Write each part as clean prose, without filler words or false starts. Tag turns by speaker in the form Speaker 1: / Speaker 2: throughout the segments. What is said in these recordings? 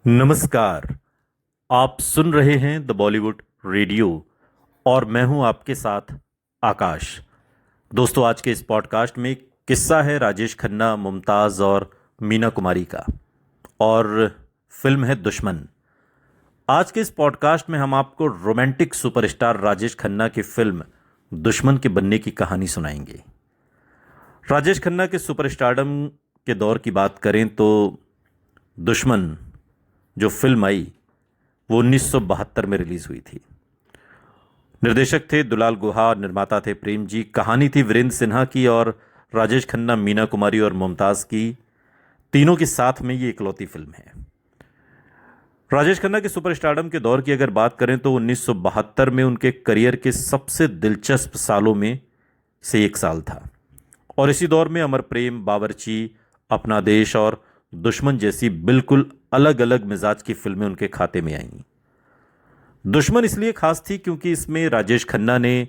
Speaker 1: नमस्कार। आप सुन रहे हैं द बॉलीवुड रेडियो और मैं हूं आपके साथ आकाश। दोस्तों, आज के इस पॉडकास्ट में एक किस्सा है राजेश खन्ना, मुमताज़ और मीना कुमारी का, और फिल्म है दुश्मन। आज के इस पॉडकास्ट में हम आपको रोमांटिक सुपरस्टार राजेश खन्ना की फिल्म दुश्मन के बनने की कहानी सुनाएंगे। राजेश खन्ना के सुपरस्टारडम के दौर की बात करें तो दुश्मन जो फिल्म आई वो 1972 में रिलीज हुई थी। निर्देशक थे दुलाल गुहा, निर्माता थे प्रेम जी, कहानी थी वीरेंद्र सिन्हा की और राजेश खन्ना, मीना कुमारी और मुमताज़ की। तीनों के साथ में ये इकलौती फिल्म है। राजेश खन्ना के सुपरस्टारडम के दौर की अगर बात करें तो 1972 में उनके करियर के सबसे दिलचस्प सालों में से एक साल था, और इसी दौर में अमर प्रेम, बावर्ची, अपना देश और दुश्मन जैसी बिल्कुल अलग अलग मिजाज की फिल्में उनके खाते में आईं। दुश्मन इसलिए खास थी क्योंकि इसमें राजेश खन्ना ने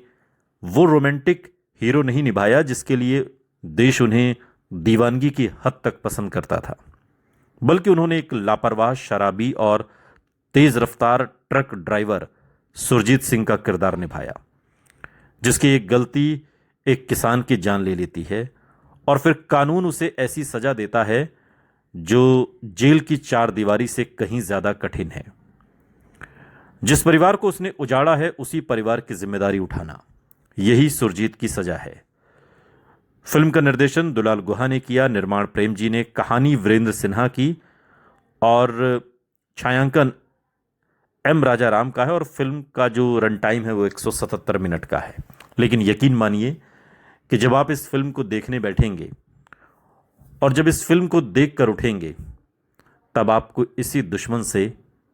Speaker 1: वो रोमांटिक हीरो नहीं निभाया जिसके लिए देश उन्हें दीवानगी की हद तक पसंद करता था, बल्कि उन्होंने एक लापरवाह, शराबी और तेज रफ्तार ट्रक ड्राइवर सुरजीत सिंह का किरदार निभाया, जिसकी एक गलती एक किसान की जान ले लेती है और फिर कानून उसे ऐसी सजा देता है जो जेल की चार दीवारी से कहीं ज्यादा कठिन है। जिस परिवार को उसने उजाड़ा है उसी परिवार की जिम्मेदारी उठाना, यही सुरजीत की सजा है। फिल्म का निर्देशन दुलाल गुहा ने किया, निर्माण प्रेम जी ने, कहानी वीरेंद्र सिन्हा की और छायांकन एम राजा राम का है, और फिल्म का जो रन टाइम है वो 177 मिनट का है। लेकिन यकीन मानिए कि जब आप इस फिल्म को देखने बैठेंगे और जब इस फिल्म को देख कर उठेंगे तब आपको इसी दुश्मन से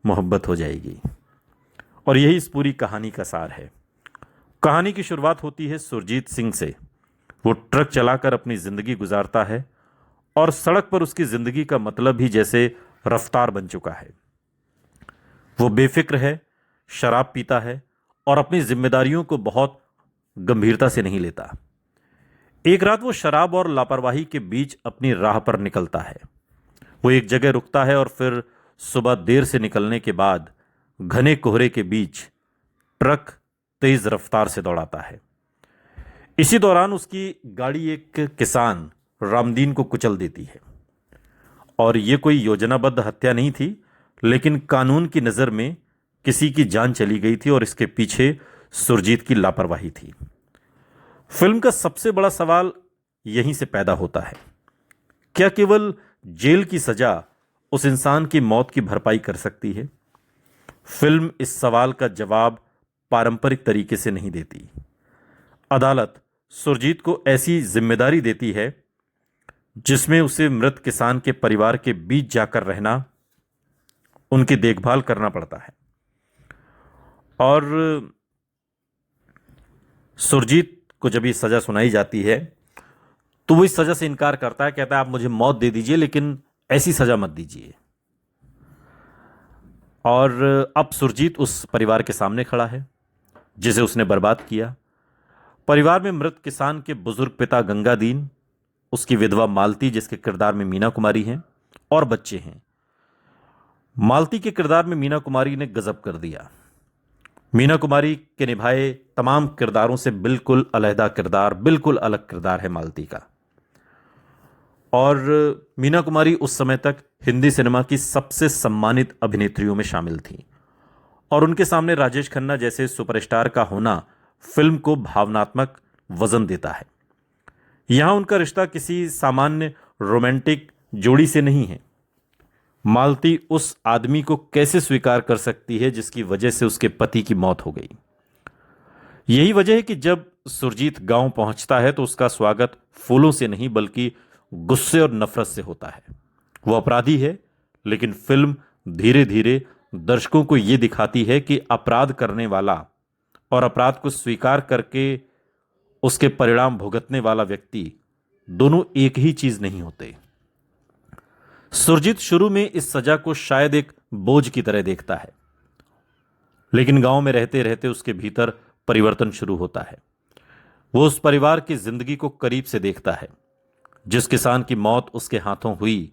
Speaker 1: मोहब्बत हो जाएगी, और यही इस पूरी कहानी का सार है। कहानी की शुरुआत होती है सुरजीत सिंह से। वो ट्रक चलाकर अपनी जिंदगी गुजारता है और सड़क पर उसकी जिंदगी का मतलब ही जैसे रफ्तार बन चुका है। वो बेफिक्र है, शराब पीता है और अपनी जिम्मेदारियों को बहुत गंभीरता से नहीं लेता। एक रात वो शराब और लापरवाही के बीच अपनी राह पर निकलता है। वो एक जगह रुकता है और फिर सुबह देर से निकलने के बाद घने कोहरे के बीच ट्रक तेज रफ्तार से दौड़ाता है। इसी दौरान उसकी गाड़ी एक किसान रामदीन को कुचल देती है, और ये कोई योजनाबद्ध हत्या नहीं थी, लेकिन कानून की नज़र में किसी की जान चली गई थी और इसके पीछे सुरजीत की लापरवाही थी। फिल्म का सबसे बड़ा सवाल यहीं से पैदा होता है, क्या केवल जेल की सजा उस इंसान की मौत की भरपाई कर सकती है? फिल्म इस सवाल का जवाब पारंपरिक तरीके से नहीं देती। अदालत सुरजीत को ऐसी जिम्मेदारी देती है जिसमें उसे मृत किसान के परिवार के बीच जाकर रहना, उनकी देखभाल करना पड़ता है। और सुरजीत को जब ये सजा सुनाई जाती है तो वो इस सजा से इनकार करता है, कहता है आप मुझे मौत दे दीजिए लेकिन ऐसी सजा मत दीजिए। और अब सुरजीत उस परिवार के सामने खड़ा है जिसे उसने बर्बाद किया। परिवार में मृत किसान के बुजुर्ग पिता गंगादीन, उसकी विधवा मालती जिसके किरदार में मीना कुमारी हैं, और बच्चे हैं। मालती के किरदार में मीना कुमारी ने गजब कर दिया। मीना कुमारी के निभाए तमाम किरदारों से बिल्कुल अलहदा किरदार, बिल्कुल अलग किरदार है मालती का। और मीना कुमारी उस समय तक हिंदी सिनेमा की सबसे सम्मानित अभिनेत्रियों में शामिल थी, और उनके सामने राजेश खन्ना जैसे सुपरस्टार का होना फिल्म को भावनात्मक वजन देता है। यहां उनका रिश्ता किसी सामान्य रोमांटिक जोड़ी से नहीं है। मालती उस आदमी को कैसे स्वीकार कर सकती है जिसकी वजह से उसके पति की मौत हो गई? यही वजह है कि जब सुरजीत गांव पहुंचता है तो उसका स्वागत फूलों से नहीं बल्कि गुस्से और नफरत से होता है। वो अपराधी है, लेकिन फिल्म धीरे धीरे दर्शकों को यह दिखाती है कि अपराध करने वाला और अपराध को स्वीकार करके उसके परिणाम भुगतने वाला व्यक्ति दोनों एक ही चीज नहीं होते। सुरजीत शुरू में इस सजा को शायद एक बोझ की तरह देखता है, लेकिन गांव में रहते रहते उसके भीतर परिवर्तन शुरू होता है। वो उस परिवार की जिंदगी को करीब से देखता है। जिस किसान की मौत उसके हाथों हुई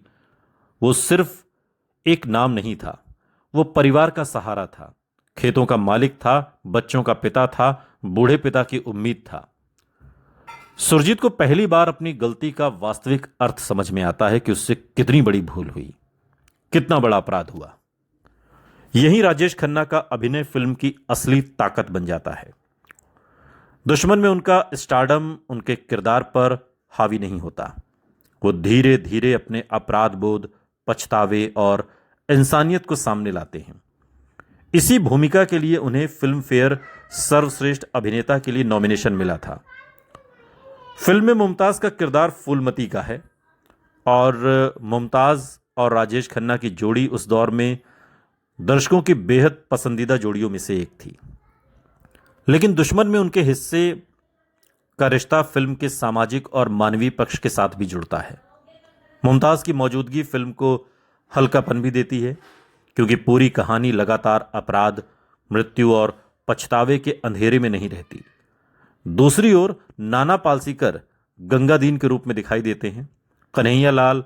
Speaker 1: वो सिर्फ एक नाम नहीं था, वो परिवार का सहारा था, खेतों का मालिक था, बच्चों का पिता था, बूढ़े पिता की उम्मीद था। सुरजीत को पहली बार अपनी गलती का वास्तविक अर्थ समझ में आता है कि उससे कितनी बड़ी भूल हुई, कितना बड़ा अपराध हुआ। यही राजेश खन्ना का अभिनय फिल्म की असली ताकत बन जाता है। दुश्मन में उनका स्टारडम उनके किरदार पर हावी नहीं होता। वो धीरे धीरे अपने अपराध बोध, पछतावे और इंसानियत को सामने लाते हैं। इसी भूमिका के लिए उन्हें फिल्म फेयर सर्वश्रेष्ठ अभिनेता के लिए नॉमिनेशन मिला था। फिल्म में मुमताज का किरदार फूलमती का है और मुमताज और राजेश खन्ना की जोड़ी उस दौर में दर्शकों की बेहद पसंदीदा जोड़ियों में से एक थी। लेकिन दुश्मन में उनके हिस्से का रिश्ता फिल्म के सामाजिक और मानवीय पक्ष के साथ भी जुड़ता है। मुमताज की मौजूदगी फिल्म को हल्कापन भी देती है, क्योंकि पूरी कहानी लगातार अपराध, मृत्यु और पछतावे के अंधेरे में नहीं रहती। दूसरी ओर नाना पालसीकर गंगादीन के रूप में दिखाई देते हैं। कन्हैया लाल,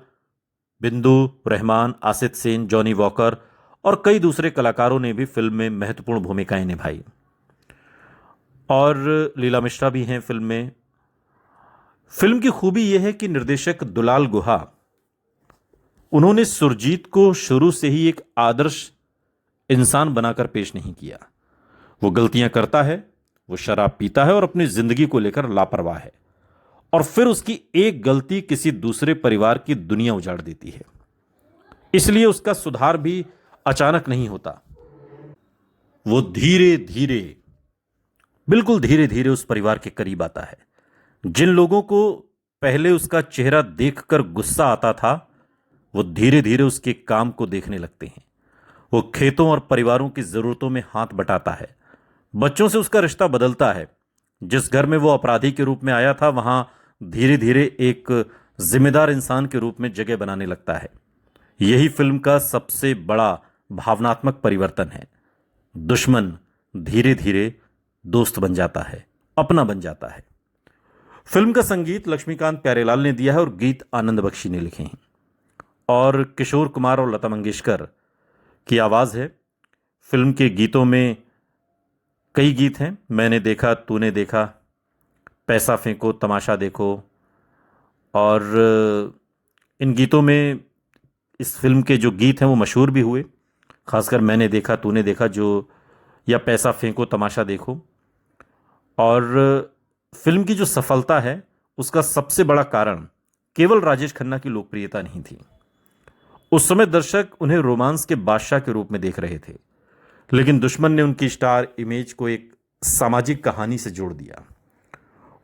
Speaker 1: बिंदु, रहमान, आसित सेन, जॉनी वॉकर और कई दूसरे कलाकारों ने भी फिल्म में महत्वपूर्ण भूमिकाएं निभाई। और लीला मिश्रा भी हैं फिल्म में। फिल्म की खूबी यह है कि निर्देशक दुलाल गुहा, उन्होंने सुरजीत को शुरू से ही एक आदर्श इंसान बनाकर पेश नहीं किया। वो गलतियां करता है, वो शराब पीता है और अपनी जिंदगी को लेकर लापरवाह है, और फिर उसकी एक गलती किसी दूसरे परिवार की दुनिया उजाड़ देती है। इसलिए उसका सुधार भी अचानक नहीं होता। वो धीरे धीरे, बिल्कुल धीरे धीरे उस परिवार के करीब आता है। जिन लोगों को पहले उसका चेहरा देखकर गुस्सा आता था, वो धीरे धीरे उसके काम को देखने लगते हैं। वो खेतों और परिवारों की जरूरतों में हाथ बटाता है। बच्चों से उसका रिश्ता बदलता है। जिस घर में वो अपराधी के रूप में आया था, वहां धीरे धीरे एक जिम्मेदार इंसान के रूप में जगह बनाने लगता है। यही फिल्म का सबसे बड़ा भावनात्मक परिवर्तन है। दुश्मन धीरे धीरे दोस्त बन जाता है, अपना बन जाता है। फिल्म का संगीत लक्ष्मीकांत प्यारेलाल ने दिया है और गीत आनंद बख्शी ने लिखे हैं, और किशोर कुमार और लता मंगेशकर की आवाज़ है। फिल्म के गीतों में कई गीत हैं। मैंने देखा, तूने देखा, पैसा फेंको, तमाशा देखो, और इन गीतों में इस फिल्म के जो गीत हैं वो मशहूर भी हुए। खासकर मैंने देखा, तूने देखा जो, या पैसा फेंको, तमाशा देखो। और फिल्म की जो सफलता है उसका सबसे बड़ा कारण केवल राजेश खन्ना की लोकप्रियता नहीं थी। उस समय दर्शक उन्हें रोमांस के बादशाह के रूप में देख रहे थे, लेकिन दुश्मन ने उनकी स्टार इमेज को एक सामाजिक कहानी से जोड़ दिया।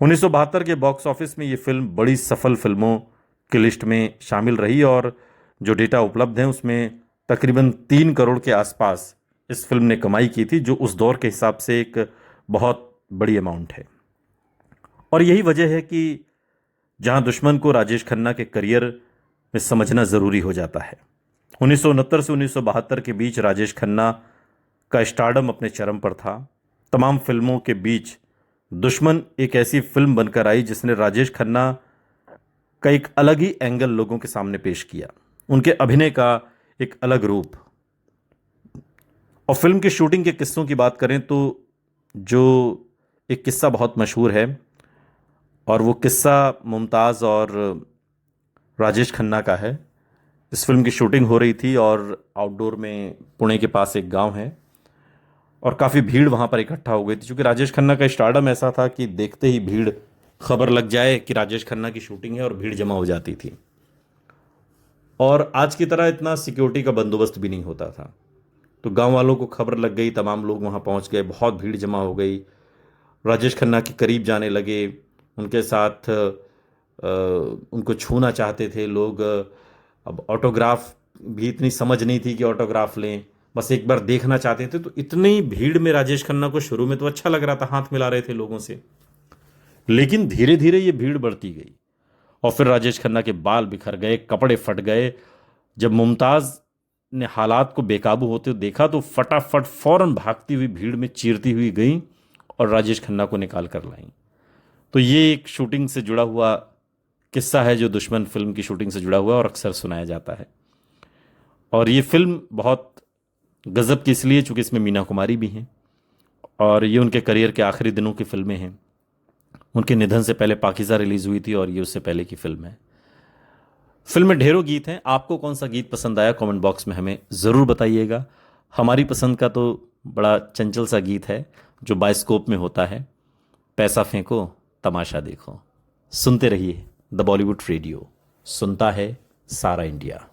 Speaker 1: 1972 के बॉक्स ऑफिस में यह फिल्म बड़ी सफल फिल्मों की लिस्ट में शामिल रही, और जो डेटा उपलब्ध है उसमें तकरीबन 3 करोड़ के आसपास इस फिल्म ने कमाई की थी, जो उस दौर के हिसाब से एक बहुत बड़ी अमाउंट है। और यही वजह है कि जहां दुश्मन को राजेश खन्ना के करियर में समझना ज़रूरी हो जाता है। 1969 से 1972 के बीच राजेश खन्ना का स्टारडम अपने चरम पर था। तमाम फिल्मों के बीच दुश्मन एक ऐसी फिल्म बनकर आई जिसने राजेश खन्ना का एक अलग ही एंगल लोगों के सामने पेश किया, उनके अभिनय का एक अलग रूप। और फिल्म की शूटिंग के किस्सों की बात करें तो जो एक किस्सा बहुत मशहूर है, और वो किस्सा मुमताज़ और राजेश खन्ना का है। इस फिल्म की शूटिंग हो रही थी और आउटडोर में पुणे के पास एक गांव है, और काफ़ी भीड़ वहाँ पर इकट्ठा हो गई थी। क्योंकि राजेश खन्ना का स्टारडम ऐसा था कि देखते ही भीड़, खबर लग जाए कि राजेश खन्ना की शूटिंग है, और भीड़ जमा हो जाती थी। और आज की तरह इतना सिक्योरिटी का बंदोबस्त भी नहीं होता था। तो गांव वालों को खबर लग गई, तमाम लोग वहाँ पहुँच गए, बहुत भीड़ जमा हो गई। राजेश खन्ना के करीब जाने लगे, उनके साथ उनको छूना चाहते थे लोग। अब ऑटोग्राफ भी इतनी समझ नहीं थी कि ऑटोग्राफ लें, बस एक बार देखना चाहते थे। तो इतनी भीड़ में राजेश खन्ना को शुरू में तो अच्छा लग रहा था, हाथ मिला रहे थे लोगों से, लेकिन धीरे धीरे ये भीड़ बढ़ती गई, और फिर राजेश खन्ना के बाल बिखर गए, कपड़े फट गए। जब मुमताज़ ने हालात को बेकाबू होते देखा तो फटाफट फौरन भागती हुई भीड़ में चीरती हुई गई और राजेश खन्ना को निकाल कर लाई। तो ये एक शूटिंग से जुड़ा हुआ किस्सा है जो दुश्मन फिल्म की शूटिंग से जुड़ा हुआ और अक्सर सुनाया जाता है। और ये फिल्म बहुत गज़ब की इसलिए चूँकि इसमें मीना कुमारी भी हैं और ये उनके करियर के आखिरी दिनों की फिल्में हैं। उनके निधन से पहले पाकीज़ा रिलीज़ हुई थी और ये उससे पहले की फिल्म है। फिल्म में ढेरों गीत हैं, आपको कौन सा गीत पसंद आया कमेंट बॉक्स में हमें ज़रूर बताइएगा। हमारी पसंद का तो बड़ा चंचल सा गीत है जो बाइस्कोप में होता है, पैसा फेंको तमाशा देखो। सुनते रहिए द बॉलीवुड रेडियो, सुनता है सारा इंडिया।